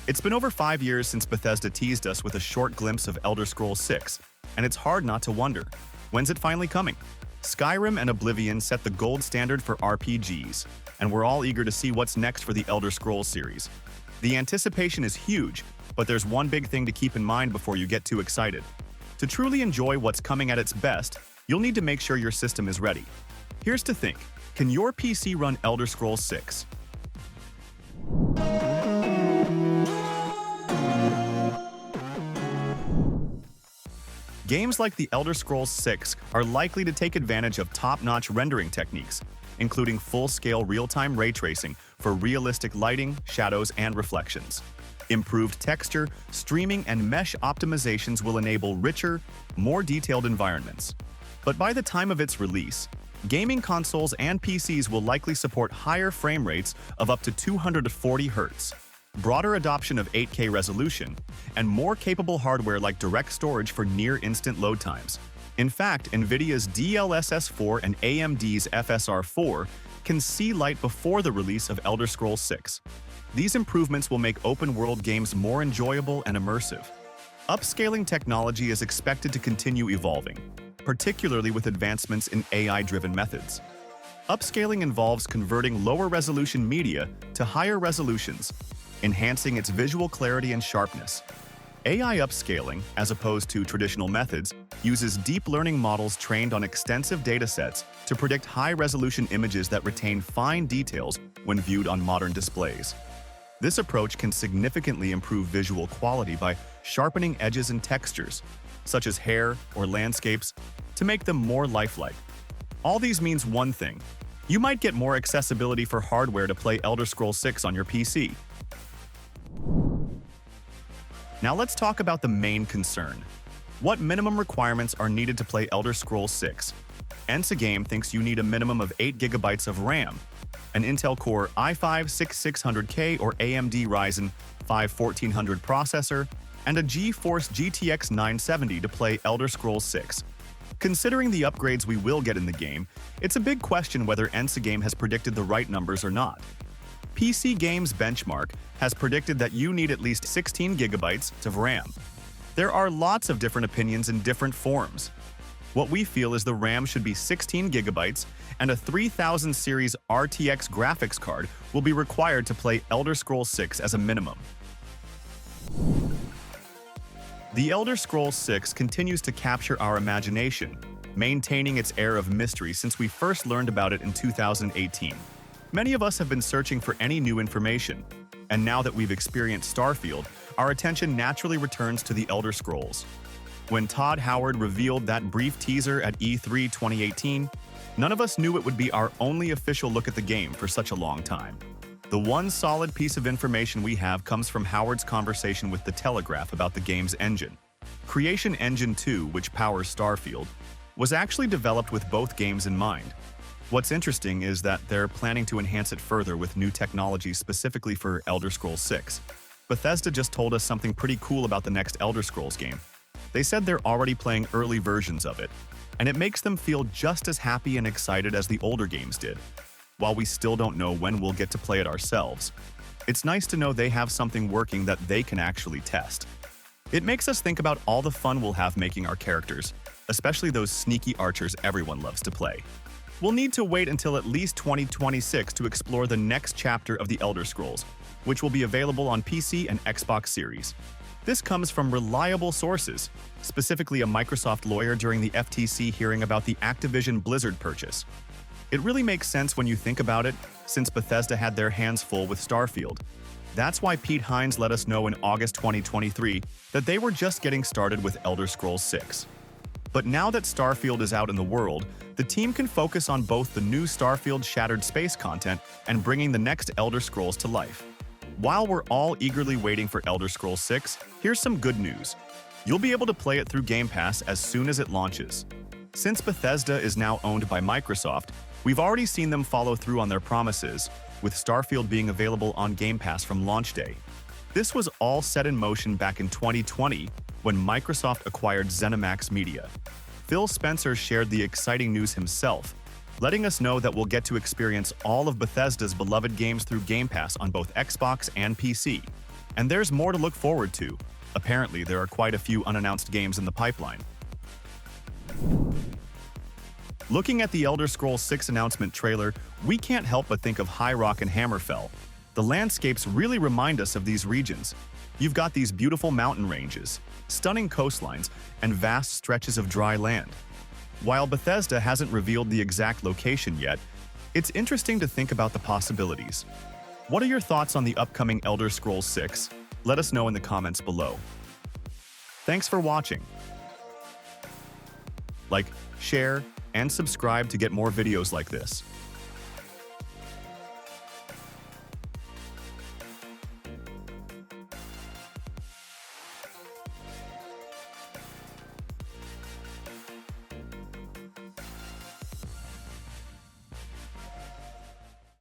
It's been over 5 years since Bethesda teased us with a short glimpse of Elder Scrolls 6, and it's hard not to wonder, when's it finally coming? Skyrim and Oblivion set the gold standard for RPGs, and we're all eager to see what's next for the Elder Scrolls series. The anticipation is huge, but there's one big thing to keep in mind before you get too excited. To truly enjoy what's coming at its best, you'll need to make sure your system is ready. Here's to think, can your PC run Elder Scrolls 6? Games like The Elder Scrolls 6 are likely to take advantage of top-notch rendering techniques, including full-scale real-time ray tracing for realistic lighting, shadows, and reflections. Improved texture, streaming, and mesh optimizations will enable richer, more detailed environments. But by the time of its release, gaming consoles and PCs will likely support higher frame rates of up to 240 Hz, broader adoption of 8K resolution, and more capable hardware like direct storage for near-instant load times. In fact, NVIDIA's DLSS 4 and AMD's FSR 4 can see light before the release of Elder Scrolls 6. These improvements will make open-world games more enjoyable and immersive. Upscaling technology is expected to continue evolving, particularly with advancements in AI-driven methods. Upscaling involves converting lower-resolution media to higher resolutions, enhancing its visual clarity and sharpness. AI upscaling, as opposed to traditional methods, uses deep learning models trained on extensive datasets to predict high-resolution images that retain fine details when viewed on modern displays. This approach can significantly improve visual quality by sharpening edges and textures, such as hair or landscapes, to make them more lifelike. All these means one thing: you might get more accessibility for hardware to play Elder Scrolls 6 on your PC. Now let's talk about the main concern. What minimum requirements are needed to play Elder Scrolls 6? Ensagame thinks you need a minimum of 8 GB of RAM, an Intel Core i5-6600K or AMD Ryzen 5 1400 processor, and a GeForce GTX 970 to play Elder Scrolls 6. Considering the upgrades we will get in the game, it's a big question whether Ensagame has predicted the right numbers or not. PC Games Benchmark has predicted that you need at least 16 GB of RAM. There are lots of different opinions in different forms. What we feel is the RAM should be 16 GB, and a 3000 series RTX graphics card will be required to play Elder Scrolls 6 as a minimum. The Elder Scrolls 6 continues to capture our imagination, maintaining its air of mystery since we first learned about it in 2018. Many of us have been searching for any new information, and now that we've experienced Starfield, our attention naturally returns to the Elder Scrolls. When Todd Howard revealed that brief teaser at E3 2018, none of us knew it would be our only official look at the game for such a long time. The one solid piece of information we have comes from Howard's conversation with The Telegraph about the game's engine. Creation Engine 2, which powers Starfield, was actually developed with both games in mind. What's interesting is that they're planning to enhance it further with new technology specifically for Elder Scrolls 6. Bethesda just told us something pretty cool about the next Elder Scrolls game. They said they're already playing early versions of it, and it makes them feel just as happy and excited as the older games did. While we still don't know when we'll get to play it ourselves, it's nice to know they have something working that they can actually test. It makes us think about all the fun we'll have making our characters, especially those sneaky archers everyone loves to play. We'll need to wait until at least 2026 to explore the next chapter of the Elder Scrolls, which will be available on PC and Xbox Series. This comes from reliable sources, specifically a Microsoft lawyer during the FTC hearing about the Activision Blizzard purchase. It really makes sense when you think about it, since Bethesda had their hands full with Starfield. That's why Pete Hines let us know in August 2023 that they were just getting started with Elder Scrolls 6. But now that Starfield is out in the world, the team can focus on both the new Starfield Shattered Space content and bringing the next Elder Scrolls to life. While we're all eagerly waiting for Elder Scrolls 6, here's some good news. You'll be able to play it through Game Pass as soon as it launches. Since Bethesda is now owned by Microsoft, we've already seen them follow through on their promises, with Starfield being available on Game Pass from launch day. This was all set in motion back in 2020 when Microsoft acquired ZeniMax Media. Phil Spencer shared the exciting news himself, letting us know that we'll get to experience all of Bethesda's beloved games through Game Pass on both Xbox and PC. And there's more to look forward to. Apparently, there are quite a few unannounced games in the pipeline. Looking at the Elder Scrolls 6 announcement trailer, we can't help but think of High Rock and Hammerfell. The landscapes really remind us of these regions. You've got these beautiful mountain ranges, stunning coastlines, and vast stretches of dry land. While Bethesda hasn't revealed the exact location yet, it's interesting to think about the possibilities. What are your thoughts on the upcoming Elder Scrolls 6? Let us know in the comments below. Thanks for watching. Like, share, and subscribe to get more videos like this.